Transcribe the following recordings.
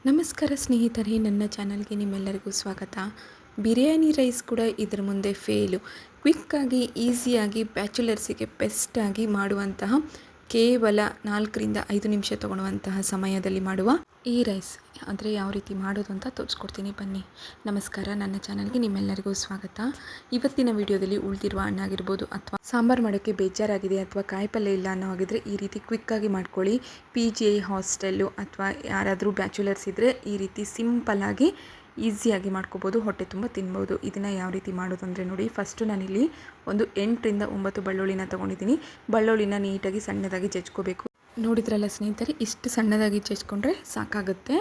ನಮಸ್ಕಾರ ಸ್ನೇಹಿತರೆ, ನನ್ನ ಚಾನಲ್ಗೆ ನಿಮ್ಮೆಲ್ಲರಿಗೂ ಸ್ವಾಗತ. ಬಿರಿಯಾನಿ ರೈಸ್ ಕೂಡ ಇದರ ಮುಂದೆ ಫೇಲು. ಕ್ವಿಕ್ಕಾಗಿ ಈಸಿಯಾಗಿ ಬ್ಯಾಚುಲರ್ಸಿಗೆ ಬೆಸ್ಟಾಗಿ ಮಾಡುವಂತಹ, ಕೇವಲ 4ರಿಂದ 5 ನಿಮಿಷ ತೊಗೊಳ್ಳುವಂತಹ ಸಮಯದಲ್ಲಿ ಮಾಡುವ ಈ ರೈಸ್ ಆದರೆ ಯಾವ ರೀತಿ ಮಾಡೋದು ಅಂತ ತೋರಿಸ್ಕೊಡ್ತೀನಿ, ಬನ್ನಿ. ನಮಸ್ಕಾರ, ನನ್ನ ಚಾನಲ್ಗೆ ನಿಮ್ಮೆಲ್ಲರಿಗೂ ಸ್ವಾಗತ. ಇವತ್ತಿನ ವಿಡಿಯೋದಲ್ಲಿ ಉಳಿದಿರುವ ಹಣ್ಣಾಗಿರ್ಬೋದು ಅಥವಾ ಸಾಂಬಾರು ಮಾಡೋಕ್ಕೆ ಬೇಜಾರಾಗಿದೆ ಅಥವಾ ಕಾಯಿಪಲ್ಯ ಇಲ್ಲ ಅನ್ನೋ ಹಾಗಿದ್ರೆ ಈ ರೀತಿ ಕ್ವಿಕ್ಕಾಗಿ ಮಾಡ್ಕೊಳ್ಳಿ. PG ಹಾಸ್ಟೆಲ್ಲು ಅಥವಾ ಯಾರಾದರೂ ಬ್ಯಾಚುಲರ್ಸ್ ಇದ್ದರೆ ಈ ರೀತಿ ಸಿಂಪಲ್ಲಾಗಿ ಈಸಿಯಾಗಿ ಮಾಡ್ಕೋಬೋದು, ಹೊಟ್ಟೆ ತುಂಬ ತಿನ್ಬೋದು. ಇದನ್ನು ಯಾವ ರೀತಿ ಮಾಡೋದು ಅಂದರೆ ನೋಡಿ, ಫಸ್ಟು ನಾನಿಲ್ಲಿ ಒಂದು 8ರಿಂದ 9 ಬೆಳ್ಳುಳ್ಳಿನ ತೊಗೊಂಡಿದ್ದೀನಿ. ಬೆಳ್ಳುಳ್ಳಿನ ನೀಟಾಗಿ ಸಣ್ಣದಾಗಿ ಜಜ್ಕೋಬೇಕು. ನೋಡಿದ್ರಲ್ಲ ಸ್ನೇಹಿತರೆ, ಇಷ್ಟು ಸಣ್ಣದಾಗಿ ಜಜ್ಕೊಂಡ್ರೆ ಸಾಕಾಗುತ್ತೆ.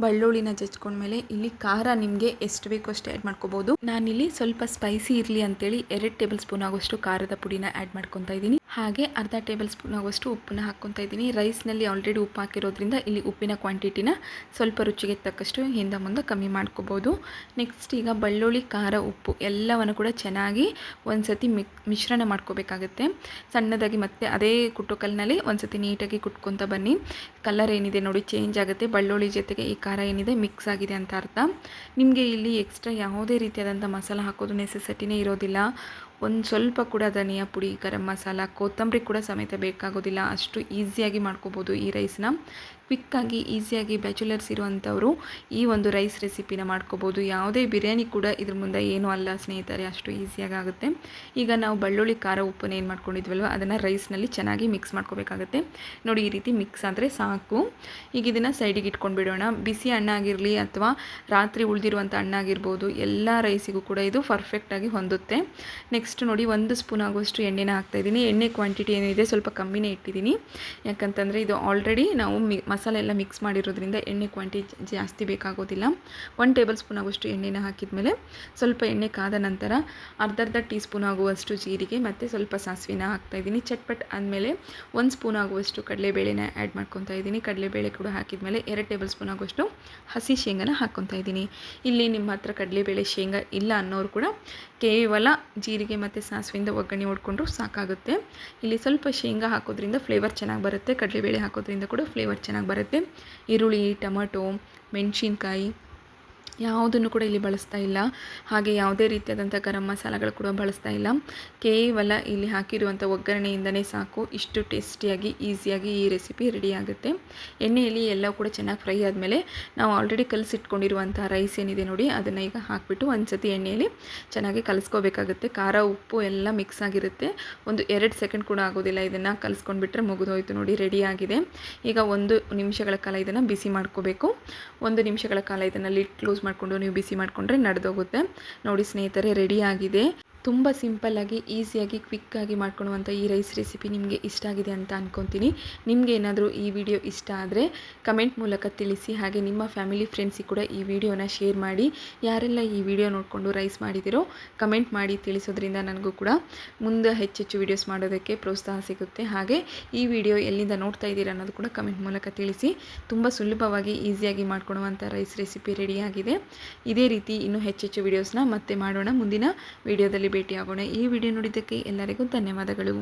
ಬೆಳ್ಳುಳ್ಳಿನ ಜಜ್ಕೊಂಡ್ಮೇಲೆ ಇಲ್ಲಿ ಖಾರ ನಿಮಗೆ ಎಷ್ಟು ಬೇಕೋ ಅಷ್ಟು ಆ್ಯಡ್ ಮಾಡ್ಕೋಬೋದು. ನಾನಿಲ್ಲಿ ಸ್ವಲ್ಪ ಸ್ಪೈಸಿ ಇರಲಿ ಅಂತೇಳಿ 2 ಟೇಬಲ್ ಸ್ಪೂನ್ ಆಗೋಷ್ಟು ಖಾರದ ಪುಡಿನ ಆ್ಯಡ್ ಮಾಡ್ಕೊತಾ ಇದ್ದೀನಿ. ಹಾಗೆ ಅರ್ಧ ಟೇಬಲ್ ಸ್ಪೂನ್ ಆಗೋಷ್ಟು ಉಪ್ಪನ್ನ ಹಾಕ್ಕೊತಾ ಇದ್ದೀನಿ. ರೈಸ್ನಲ್ಲಿ ಆಲ್ರೆಡಿ ಉಪ್ಪು ಹಾಕಿರೋದ್ರಿಂದ ಇಲ್ಲಿ ಉಪ್ಪಿನ ಕ್ವಾಂಟಿಟಿನ ಸ್ವಲ್ಪ ರುಚಿಗೆ ತಕ್ಕಷ್ಟು ಹಿಂದೆ ಮುಂದೆ ಕಮ್ಮಿ ಮಾಡ್ಕೋಬೋದು. ನೆಕ್ಸ್ಟ್ ಈಗ ಬೆಳ್ಳುಳ್ಳಿ, ಖಾರ, ಉಪ್ಪು ಎಲ್ಲವನ್ನು ಕೂಡ ಚೆನ್ನಾಗಿ ಒಂದು ಸತಿ ಮಿಶ್ರಣ ಮಾಡ್ಕೋಬೇಕಾಗುತ್ತೆ. ಸಣ್ಣದಾಗಿ ಮತ್ತೆ ಅದೇ ಕುಟ್ಟುಕಲ್ಲಿನಲ್ಲಿ ಒಂದು ಸತಿ ನೀಟಾಗಿ ಕುಟ್ಕೊತ ಬನ್ನಿ. ಕಲರ್ ಏನಿದೆ ನೋಡಿ ಚೇಂಜ್ ಆಗುತ್ತೆ. ಬೆಳ್ಳುಳ್ಳಿ ಜೊತೆಗೆ ಈ ಖಾರ ಏನಿದೆ ಮಿಕ್ಸ್ ಆಗಿದೆ ಅಂತ ಅರ್ಥ. ನಿಮಗೆ ಇಲ್ಲಿ ಎಕ್ಸ್ಟ್ರಾ ಯಾವುದೇ ರೀತಿಯಾದಂಥ ಮಸಾಲ ಹಾಕೋದು ನೆಸೆಸಿಟಿನೇ ಇರೋದಿಲ್ಲ. ಒಂದು ಸ್ವಲ್ಪ ಕೂಡ ಧನಿಯಾ ಪುಡಿ, ಗರಂ ಮಸಾಲ, ಕೊತ್ತಂಬರಿ ಕೂಡ ಸಮೇತ ಬೇಕಾಗೋದಿಲ್ಲ. ಅಷ್ಟು ಈಸಿಯಾಗಿ ಮಾಡ್ಕೋಬೋದು ಈ ರೈಸ್ನ. ಕ್ವಿಕ್ಕಾಗಿ ಈಸಿಯಾಗಿ ಬ್ಯಾಚುಲರ್ಸ್ ಇರುವಂಥವರು ಈ ಒಂದು ರೈಸ್ ರೆಸಿಪಿನ ಮಾಡ್ಕೋಬೋದು. ಯಾವುದೇ ಬಿರಿಯಾನಿ ಕೂಡ ಇದ್ರ ಮುಂದೆ ಏನೂ ಅಲ್ಲ ಸ್ನೇಹಿತರೆ, ಅಷ್ಟು ಈಸಿಯಾಗಿ ಆಗುತ್ತೆ. ಈಗ ನಾವು ಬೆಳ್ಳುಳ್ಳಿ, ಖಾರ, ಉಪ್ಪನ್ನ ಏನು ಮಾಡ್ಕೊಂಡಿದ್ವಲ್ವ ಅದನ್ನು ರೈಸ್ನಲ್ಲಿ ಚೆನ್ನಾಗಿ ಮಿಕ್ಸ್ ಮಾಡ್ಕೋಬೇಕಾಗುತ್ತೆ. ನೋಡಿ, ಈ ರೀತಿ ಮಿಕ್ಸ್ ಆದರೆ ಸಾಕು. ಈಗ ಇದನ್ನು ಸೈಡಿಗೆ ಇಟ್ಕೊಂಡು ಬಿಡೋಣ. ಬಿಸಿ ಹಣ್ಣಾಗಿರಲಿ ಅಥವಾ ರಾತ್ರಿ ಉಳಿದಿರುವಂಥ ಹಣ್ಣಾಗಿರ್ಬೋದು, ಎಲ್ಲ ರೈಸಿಗೂ ಕೂಡ ಇದು ಪರ್ಫೆಕ್ಟಾಗಿ ಹೊಂದುತ್ತೆ. ನೆಕ್ಸ್ಟ್ ನೋಡಿ, 1 ಸ್ಪೂನ್ ಆಗುವಷ್ಟು ಎಣ್ಣೆನ ಹಾಕ್ತಾಯಿದ್ದೀನಿ. ಎಣ್ಣೆ ಕ್ವಾಂಟಿಟಿ ಏನಿದೆ ಸ್ವಲ್ಪ ಕಮ್ಮಿನೇ ಇಟ್ಟಿದ್ದೀನಿ. ಯಾಕಂತಂದರೆ ಇದು ಆಲ್ರೆಡಿ ನಾವು ಮಸಾಲೆ ಎಲ್ಲ ಮಿಕ್ಸ್ ಮಾಡಿರೋದ್ರಿಂದ ಎಣ್ಣೆ ಕ್ವಾಂಟಿಟಿ ಜಾಸ್ತಿ ಬೇಕಾಗೋದಿಲ್ಲ. 1 ಟೇಬಲ್ ಸ್ಪೂನ್ ಆಗುವಷ್ಟು ಎಣ್ಣೆನ ಹಾಕಿದ್ಮೇಲೆ ಸ್ವಲ್ಪ ಎಣ್ಣೆ ಕಾದ ನಂತರ ಅರ್ಧ ಟೀ ಸ್ಪೂನ್ ಆಗುವಷ್ಟು ಜೀರಿಗೆ ಮತ್ತು ಸ್ವಲ್ಪ ಸಾಸಿವೆನ ಹಾಕ್ತಾಯಿದ್ದೀನಿ. ಚಟ್ಪಟ್ ಆದಮೇಲೆ 1 ಸ್ಪೂನ್ ಆಗುವಷ್ಟು ಕಡಲೆಬೇಳೆನ ಆ್ಯಡ್ ಮಾಡ್ಕೊತಾ ಇದ್ದೀನಿ. ಕಡಲೆಬೇಳೆ ಕೂಡ ಹಾಕಿದ್ಮೇಲೆ 2 ಟೇಬಲ್ ಸ್ಪೂನ್ ಆಗುವಷ್ಟು ಹಸಿ ಶೇಂಗಾನ ಹಾಕ್ಕೊತಾ ಇದ್ದೀನಿ. ಇಲ್ಲಿ ನಿಮ್ಮ ಹತ್ರ ಕಡಲೆಬೇಳೆ, ಶೇಂಗಾ ಇಲ್ಲ ಅನ್ನೋರು ಕೂಡ ಕೇವಲ ಜೀರಿಗೆ ಮತ್ತು ಸಾಸಿವೆಯಿಂದ ಒಗ್ಗರಣೆ ಹೊಡ್ಕೊಂಡ್ರು ಸಾಕಾಗುತ್ತೆ. ಇಲ್ಲಿ ಸ್ವಲ್ಪ ಶೇಂಗಾ ಹಾಕೋದ್ರಿಂದ ಫ್ಲೇವರ್ ಚೆನ್ನಾಗಿ ಬರುತ್ತೆ, ಕಡಲೆಬೇಳೆ ಹಾಕೋದ್ರಿಂದ ಕೂಡ ಫ್ಲೇವರ್ ಚೆನ್ನಾಗಿ ಬರುತ್ತೆ. ಈರುಳ್ಳಿ, ಟೊಮಟೊ, ಮೆಣಸಿನ್ಕಾಯಿ ಯಾವುದನ್ನು ಕೂಡ ಇಲ್ಲಿ ಬಳಸ್ತಾ ಇಲ್ಲ. ಹಾಗೆ ಯಾವುದೇ ರೀತಿಯಾದಂಥ ಗರಂ ಮಸಾಲಗಳು ಕೂಡ ಬಳಸ್ತಾ ಇಲ್ಲ. ಕೇವಲ ಇಲ್ಲಿ ಹಾಕಿರುವಂಥ ಒಗ್ಗರಣೆಯಿಂದನೇ ಸಾಕು. ಇಷ್ಟು ಟೇಸ್ಟಿಯಾಗಿ ಈಸಿಯಾಗಿ ಈ ರೆಸಿಪಿ ರೆಡಿ ಆಗುತ್ತೆ. ಎಣ್ಣೆಯಲ್ಲಿ ಎಲ್ಲ ಕೂಡ ಚೆನ್ನಾಗಿ ಫ್ರೈ ಆದಮೇಲೆ ನಾವು ಆಲ್ರೆಡಿ ಕಲಸಿಟ್ಕೊಂಡಿರುವಂಥ ರೈಸ್ ಏನಿದೆ ನೋಡಿ ಅದನ್ನು ಈಗ ಹಾಕಿಬಿಟ್ಟು ಒಂದು ಸತಿ ಎಣ್ಣೆಯಲ್ಲಿ ಚೆನ್ನಾಗಿ ಕಲಿಸ್ಕೋಬೇಕಾಗುತ್ತೆ. ಖಾರ, ಉಪ್ಪು ಎಲ್ಲ ಮಿಕ್ಸ್ ಆಗಿರುತ್ತೆ. ಒಂದು 2 ಸೆಕೆಂಡ್ ಕೂಡ ಆಗೋದಿಲ್ಲ. ಇದನ್ನು ಕಲಿಸ್ಕೊಂಡ್ಬಿಟ್ರೆ ಮುಗಿದೋಯ್ತು. ನೋಡಿ, ರೆಡಿಯಾಗಿದೆ. ಈಗ 1 ನಿಮಿಷಗಳ ಕಾಲ ಇದನ್ನು ಬಿಸಿ ಮಾಡ್ಕೋಬೇಕು. 1 ನಿಮಿಷಗಳ ಕಾಲ ಇದನ್ನು ಲಿಡ್ ಕ್ಲೋಸ್ ಮಾಡಿಕೊಂಡು ನೀವು ಬಿಸಿ ಮಾಡಿಕೊಂಡ್ರೆ ನಡೆದೋಗುತ್ತೆ. ನೋಡಿ ಸ್ನೇಹಿತರೆ, ರೆಡಿಯಾಗಿದೆ. ತುಂಬ ಸಿಂಪಲ್ಲಾಗಿ ಈಸಿಯಾಗಿ ಕ್ವಿಕ್ಕಾಗಿ ಮಾಡ್ಕೊಳ್ಳುವಂಥ ಈ ರೈಸ್ ರೆಸಿಪಿ ನಿಮಗೆ ಇಷ್ಟ ಆಗಿದೆ ಅಂತ ಅಂದ್ಕೊತೀನಿ. ನಿಮಗೆ ಏನಾದರೂ ಈ ವಿಡಿಯೋ ಇಷ್ಟ ಆದರೆ ಕಮೆಂಟ್ ಮೂಲಕ ತಿಳಿಸಿ. ಹಾಗೆ ನಿಮ್ಮ ಫ್ಯಾಮಿಲಿ ಫ್ರೆಂಡ್ಸಿಗೆ ಕೂಡ ಈ ವಿಡಿಯೋನ ಶೇರ್ ಮಾಡಿ. ಯಾರೆಲ್ಲ ಈ ವಿಡಿಯೋ ನೋಡಿಕೊಂಡು ರೈಸ್ ಮಾಡಿದಿರೋ ಕಮೆಂಟ್ ಮಾಡಿ ತಿಳಿಸೋದ್ರಿಂದ ನನಗೂ ಕೂಡ ಮುಂದೆ ಹೆಚ್ಚೆಚ್ಚು ವಿಡಿಯೋಸ್ ಮಾಡೋದಕ್ಕೆ ಪ್ರೋತ್ಸಾಹ ಸಿಗುತ್ತೆ. ಹಾಗೆ ಈ ವಿಡಿಯೋ ಎಲ್ಲಿಂದ ನೋಡ್ತಾ ಇದ್ದೀರಾ ಅನ್ನೋದು ಕೂಡ ಕಮೆಂಟ್ ಮೂಲಕ ತಿಳಿಸಿ. ತುಂಬ ಸುಲಭವಾಗಿ ಈಸಿಯಾಗಿ ಮಾಡ್ಕೊಳ್ಳುವಂಥ ರೈಸ್ ರೆಸಿಪಿ ರೆಡಿಯಾಗಿದೆ. ಇದೇ ರೀತಿ ಇನ್ನೂ ಹೆಚ್ಚೆಚ್ಚು ವಿಡಿಯೋಸ್ನ ಮತ್ತೆ ಮಾಡೋಣ. ಮುಂದಿನ ವಿಡಿಯೋದಲ್ಲಿ ಭೇಟಿಯಾಗೋಣ. ಈ ವಿಡಿಯೋ ನೋಡಿದ್ದಕ್ಕೆ ಎಲ್ಲರಿಗೂ ಧನ್ಯವಾದಗಳು.